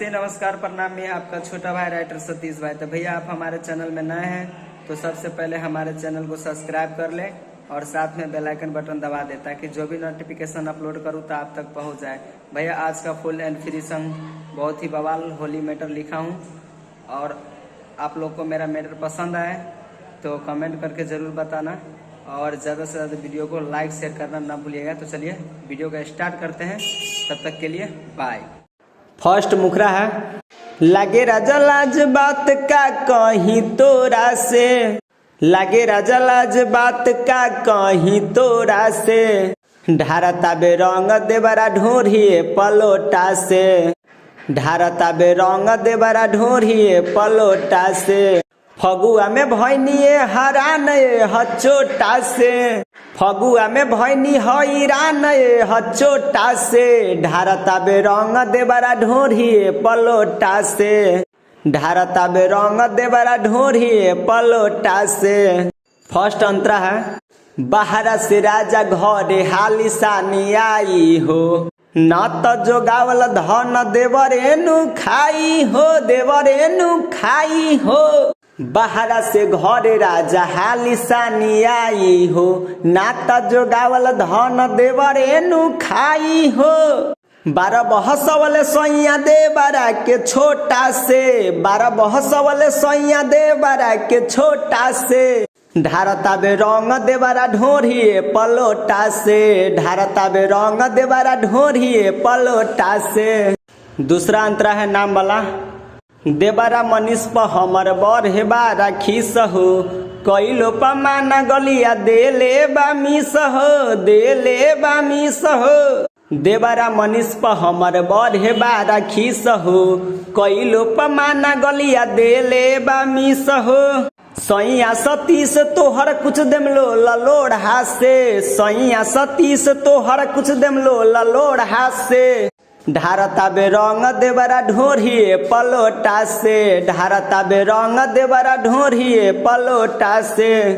नमस्ते नमस्कार प्रणाम। मैं आपका छोटा भाई राइटर सतीश भाई। तो भैया आप हमारे चैनल में नए हैं तो सबसे पहले हमारे चैनल को सब्सक्राइब कर लें और साथ में बेल आइकन बटन दबा दें ताकि जो भी नोटिफिकेशन अपलोड करूँ तो आप तक पहुंच जाए। भैया आज का फुल एंड फ्री सॉन्ग बहुत ही बवाल होली मैटर लिखा हूँ और आप लोग को मेरा मैटर पसंद आए तो कमेंट करके ज़रूर बताना और ज़्यादा से ज़्यादा वीडियो को लाइक शेयर करना ना भूलिएगा। तो चलिए वीडियो का स्टार्ट करते हैं, तब तक के लिए बाय। फर्स्ट मुखरा है, लागे राजा लाज बात का कहीं तोरा से, लागे राजा लाज बात का कहीं तोरा से, ढारता बे रंग देवरा ढोरिए पलोटा से, ढारता बे रंग देवरा ढोरिए पलोटा से, फगुआ में भैनिए हरान हचोटा से, फगुआ में भैनी हैरान हचोटा से, ढारता बे रंग देवरा ढोरिए पलोटा से, ढारता बे रंग देवरा ढोरिए पलोटा से। फर्स्ट अंतरा है, बाहर से राजा घरे हालिसानी आई हो, न तो जोगावल धन देवरेनु खाई हो, देवरेनु खाई हो, बाहर से घरे राजा हालिसानी आई हो, ना तो जोगावल धन देवरेनु खाई हो, 12 बहसवले सैया देवरा के छोटा से, 12 बहसवले सैया देवरा के छोटा से, ढारता बे रंग देवरा ढोरिए पलोटा से, ढारता बे रंग देवरा ढोरिए पलोटा से। दूसरा अंतरा है नाम वाला, देवरा मनीष पर हमर बर हेबारा खीस हो, कैलो पमाना गलिया देले बामिस हो, देले बामिस हो, देवरा मनीष पर हमर बर हेबारा खीस हो, कैलो पमाना गलिया देले बामिस हो, सैया सतीश तोहर कुछ देमलो ललोढ़ा से, सैया सतीश तोहर कुछ देमलो ललोढ़ा से, ढारता बे रंग देवरा ढोरिए पलोटा से, ढारता बे रंग देवरा ढोरिए पलोटा से।